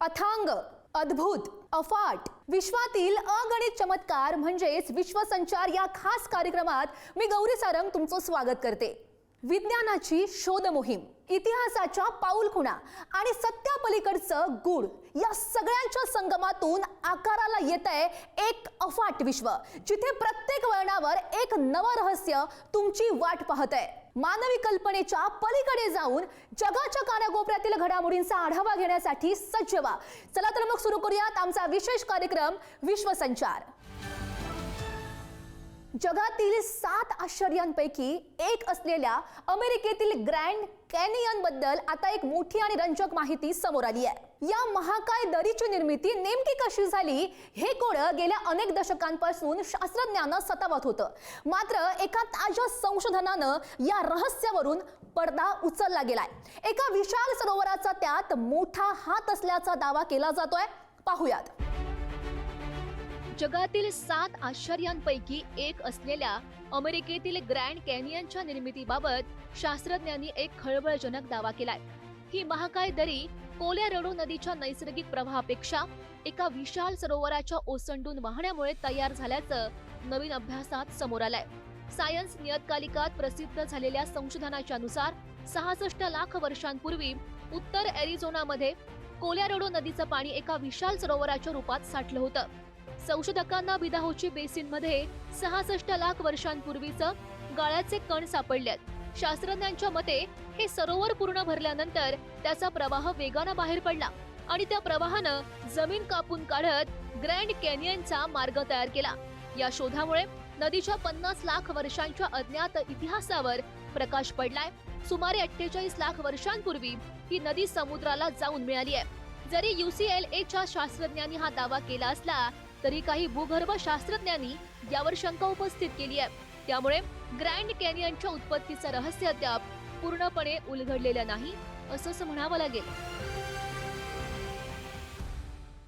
अथांग, अद्भुत, अफाट विश्वातील अगणित चमत्कार म्हणजेच विश्वसंचार या खास कार्यक्रमात मी गौरी सारंग तुमचं स्वागत करते। विज्ञानाची शोध मोहीम, इतिहासाच्या पाऊलखुणा आणि सत्यापलीकडचं गूढ या सगळ्यांच्या संगमातून आकाराला येतंय एक अफाट विश्व, जिथे प्रत्येक वळणावर एक नवं रहस्य तुमची वाट पाहतंय। मानवी कल्पनेच्या पलीकडे जाऊन जगाच्या कानाकोपऱ्यातील घडामोडींचा आढावा घेण्यासाठी सज्ज व्हा। चला तर मग सुरू करूयात आमचा विशेष कार्यक्रम विश्वसंचार। जगातील 7 आश्चर्यांपैकी एक असलेल्या अमेरिकेतील ग्रँड कॅनियन बद्दल आता एक मोठी आणि रंजक माहिती समोर आली आहे। या महाकाय दरीची निर्मिती नेमकी कशी झाली हे कोडं गेल्या अनेक दशकांपासून शास्त्रज्ञांना सतावत होतं। मात्र एका ताज्या संशोधनानं या रहस्यावरून पडदा उचलला गेलाय। एका विशाल सरोवराचा त्यात मोठा हात असल्याचा दावा केला जातोय। पाहूयात। जगातील 7 आश्चर्यांपैकी एक असलेल्या अमेरिकेतील ग्रँड कॅनियनच्या निर्मितीबाबत शास्त्रज्ञांनी एक खळबळजनक दावा केलाय। ही महाकाय दरी कोलोराडो नदीच्या नैसर्गिक प्रवाहापेक्षा एका विशाल सरोवराच्या ओसंडून वाहण्यामुळे तयार झाल्याचं नवीन अभ्यासात समोर आलंय। सायन्स नियतकालिकात प्रसिद्ध झालेल्या संशोधनाच्या नुसार 66 लाख वर्षांपूर्वी उत्तर एरिझोनामध्ये कोलोराडो नदीचं पाणी एका विशाल सरोवराच्या रूपात साठलं होतं। संशोधकांना बिदाहोची बेसिनमध्ये 66 लाख वर्षांपूर्वीचं गाळाचे कण सापडलेत। शास्त्रज्ञांच्या मते हे सरोवर पूर्ण भरल्यानंतर त्याचा प्रवाह वेगानं बाहेर पडला आणि त्या प्रवाहानं जमीन कापून काढत ग्रँड कॅनियनचा मार्ग तयार केला। या शोधामुळे नदीच्या 50 लाख वर्षांच्या अज्ञात इतिहासावर प्रकाश पडलाय। सुमारे 48 लाख वर्षांपूर्वी ही नदी समुद्राला जाऊन मिळाली आहे। जरी UCLAच्या शास्त्रज्ञांनी हा दावा केला असला तरी काही भूगर्भ शास्त्रज्ञांनी यावर शंका उपस्थित केली आहे। त्यामुळे ग्रँड कॅनियनच्या उत्पत्तीचं रहस्य अद्याप पूर्णपणे उलगडलेलं नाही असंच म्हणावं लागेल।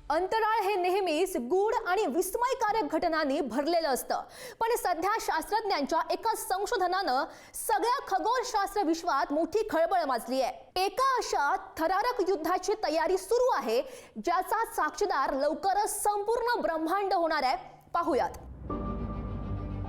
अंतराळ हे नेहमीच गूढ आणि विस्मयकारक घटनांनी भरलेलं असतं, पण सध्या शास्त्रज्ञांच्या एका संशोधनानं सगळ्या खगोलशास्त्र विश्वात मोठी खळबळ माजली आहे। एका अशा थरारक युद्धाची तयारी सुरू आहे ज्याचा साक्षीदार लवकरच संपूर्ण ब्रह्मांड होणार आहे। पाहूयात।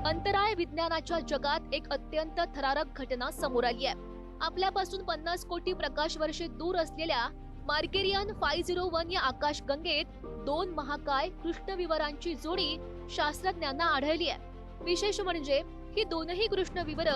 अंतराळ विज्ञानाच्या जगात एक अत्यंत थरारक घटना समोर आली आहे। आपल्यापासून 50 कोटी प्रकाश वर्षे दूर असलेल्या मार्केरियन 501 या आकाशगंगेत 2 महाकाय कृष्णविवरांची जोडी शास्त्रज्ञांना आढळली आहे। विशेष म्हणजे ही दोनही कृष्णविवर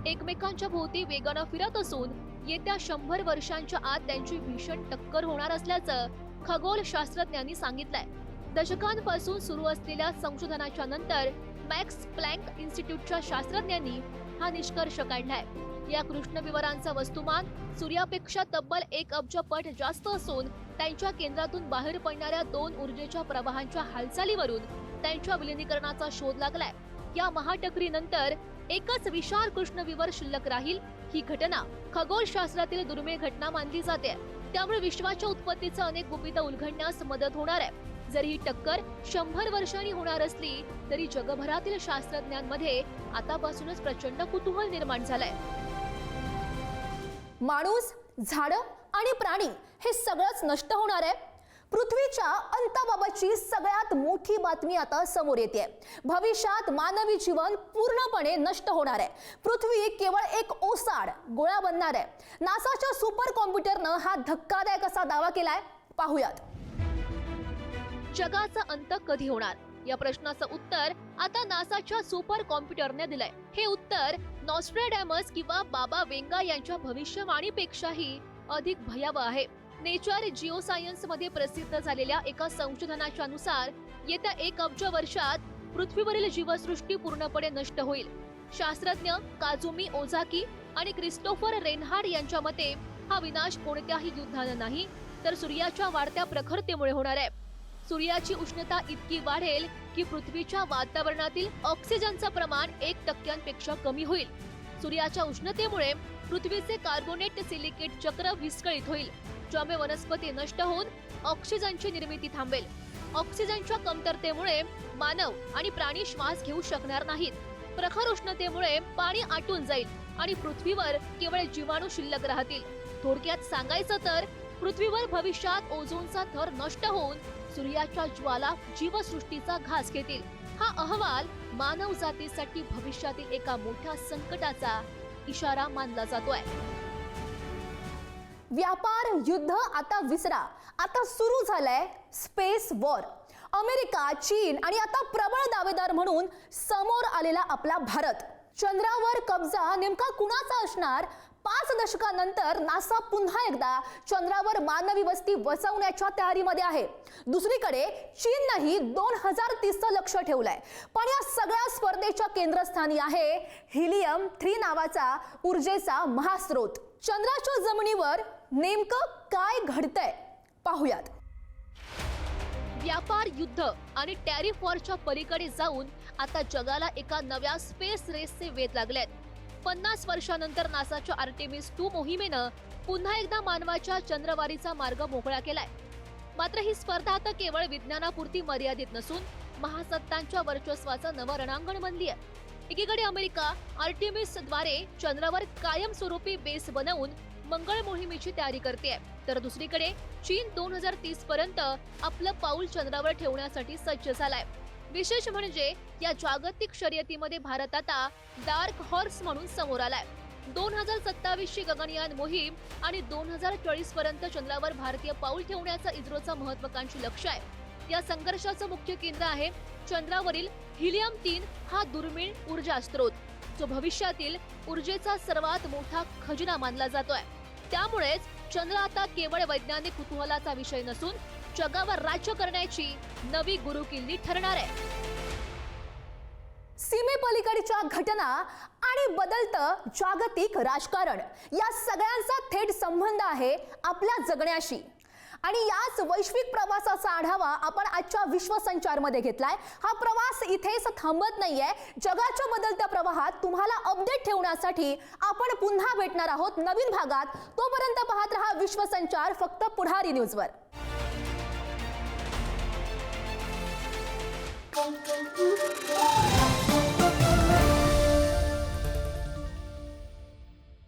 एकमेकांच्या भोवती वेगानं फिरत असून येत्या 100 वर्षांच्या आत त्यांची भीषण टक्कर होणार असल्याचं खगोल शास्त्रज्ञांनी सांगितलंय। दशकांपासून सुरू असलेल्या संशोधनाच्या नंतर मॅक्स प्लँक इन्स्टिट्यूटच्या शास्त्रज्ञांनी हा निष्कर्ष काढलाय। या कृष्णविवरांचा वस्तुमान सूर्यापेक्षा तब्बल 1 अब्ज पट जास्त असून त्यांच्या केंद्रातून बाहेर पडणाऱ्या 2 ऊर्जेच्या प्रवाहांच्या हालचालीवरून त्यांच्या विलिनीकरणाचा शोध लागलाय। या महाटकरीनंतर एकच विशाल कृष्णविवर शिल्लक राहील ही घटना खगोलशास्त्रातील दुर्मिळ घटना मानली जाते। त्यामुळे विश्वाच्या उत्पत्तीचं अनेक गुपितं उलगडण्यास मदत होणार आहे। जरी ही टक्कर 100 वर्षांनी होणार असली तरी जगभरातील शास्त्रज्ञांमध्ये आतापासूनच प्रचंड कुतूहल निर्माण झालंय। माणूस, झाडं आणि प्राणी हे सगळंच नष्ट होणार आहे। पृथ्वीच्या अंताबाबतची सगळ्यात मोठी बातमी आता समोर येते। भविष्यात मानवी जीवन पूर्णपणे नष्ट होणार आहे। पृथ्वी केवळ एक ओसाड गोळा बनणार आहे। नासाच्या सुपर कॉम्प्युटरनं हा धक्कादायक असा दावा केलाय। पाहूयात। जगाचा अंत कधी होणार या प्रश्नाचं उत्तर आता नासाच्या सुपर कॉम्प्युटरने दिलंय। हे उत्तर नॉस्ट्रॅडॅमस किंवा बाबा वेंगा यांच्या भविष्यवाणीपेक्षाही अधिक भयावह आहे। नेचर जिओसायन्स मध्ये प्रसिद्ध झालेल्या एका संशोधनाच्या नुसार येत्या 1 अब्ज वर्षात पृथ्वीवरील जीवसृष्टी पूर्णपणे नष्ट होईल। शास्त्रज्ञ काझुमी ओझाकी आणि क्रिस्टोफर रेनहार्ड यांच्या मते हा विनाश कोणत्याही युद्धानं नाही तर सूर्याच्या वाढत्या प्रखरतेमुळे होणार आहे। सूर्याची उष्णता इतकी वाढेल की पृथ्वीच्या वातावरणातील ऑक्सिजनचं प्रमाण 1% कमी होईल। सूर्याच्या उष्णतेमुळे पृथ्वीचे कार्बोनेट सिलिकेट चक्र विस्कळीत होईल, ज्यामुळे वनस्पती नष्ट होऊन ऑक्सिजनची निर्मिती थांबेल। ऑक्सिजनच्या कमतरतेमुळे मानव आणि प्राणी श्वास घेऊ शकणार नाहीत। प्रखर उष्णतेमुळे पाणी आटून जाईल आणि पृथ्वीवर केवळ जीवाणू शिल्लक राहतील। थोडक्यात सांगायचं तर पृथ्वीवर भविष्यात ओझोनचा थर नष्ट होऊन सूर्याच्या ज्वाला जीवसृष्टीचा घास घेतील. हा अहवाल मानवजातीसाठी भविष्यातील एका मोठ्या संकटाचा इशारा मानला जातोय. व्यापार युद्ध आता विसरा, आता सुरू झालंय स्पेस वॉर. अमेरिका, चीन आणि आता प्रबळ दावेदार म्हणून समोर आलेला आपला भारत. चंद्रावर कब्जा नेमका कुणाचा असणार? 5 दशकांनंतर नासा पुन्हा एकदा चंद्रावर मानवी वस्ती वसवण्याच्या तयारीमध्ये आहे. दुसरीकडे चीननेही 2030चं लक्ष्य ठेवलंय. पण या सगळ्या स्पर्धेच्या केंद्रस्थानी आहे हिलियम 3 नावाचा ऊर्जेचा महास्रोत. चंद्राच्या जमिनीवर नेमकं काय घडतंय पाहूयात. व्यापार युद्ध आणि टॅरिफ वॉरच्या पलीकडे जाऊन आता जगाला एका नव्या स्पेस रेसचे वेध लागलेत. 50 वर्षांनंतर नासाच्या आर्टेमिस 2 मोहिमेनं पुन्हा एकदा मानवाच्या चंद्रवारीचा मार्ग मोकळा केलाय. मात्र ही स्पर्धा आता केवळ विज्ञानापुरती मर्यादित नसून महासत्तांच्या वर्चस्वाचं नवं रणांगण बनली आहे. एकीकडे अमेरिका आर्टेमिसद्वारे चंद्रावर कायमस्वरूपी बेस बनवून मंगळ मोहिमेची तयारी करते, तर दुसरीकडे चीन 2030 पर्यंत आपलं पाऊल चंद्रावर ठेवण्यासाठी सज्ज झालाय. विशेष म्हणजे या जागतिक शर्यतीमध्ये भारत आता डार्क हॉर्स म्हणून समोर आलाय. 2027 ची गगनयान मोहीम आणि 2040 पर्यंत चंद्रावर भारतीय पाऊल ठेवण्याचं इस्रोचं महत्वाकांक्षी लक्ष्य आहे. या संघर्षाचं मुख्य केंद्र आहे चंद्रावरील हिलियम 3 हा दुर्मिळ ऊर्जा स्रोत, जो भविष्यातील ऊर्जेचा सर्वात मोठा खजिना मानला जातोय. त्यामुळेच चंद्र आता केवळ वैज्ञानिक कुतूहलाचा विषय नसून जगावर राज्य करण्याची नवी गुरुकिल्ली ठरणार आहे. सीमेपलीकडच्या घटना आणि बदलतं जागतिक राजकारण या सगळ्यांचा थेट संबंध आहे आपल्या जगण्याशी. आणि याच वैश्विक प्रवासाचा आढावा आपण आजच्या विश्वसंचारमध्ये घेतलाय. हा प्रवास इथेच थांबत नाहीये. जगाच्या बदलत्या प्रवाहात तुम्हाला अपडेट ठेवण्यासाठी आपण पुन्हा भेटणार आहोत नवीन भागात. तोपर्यंत पाहत रहा विश्वसंचार, फक्त पुढारी न्यूजवर.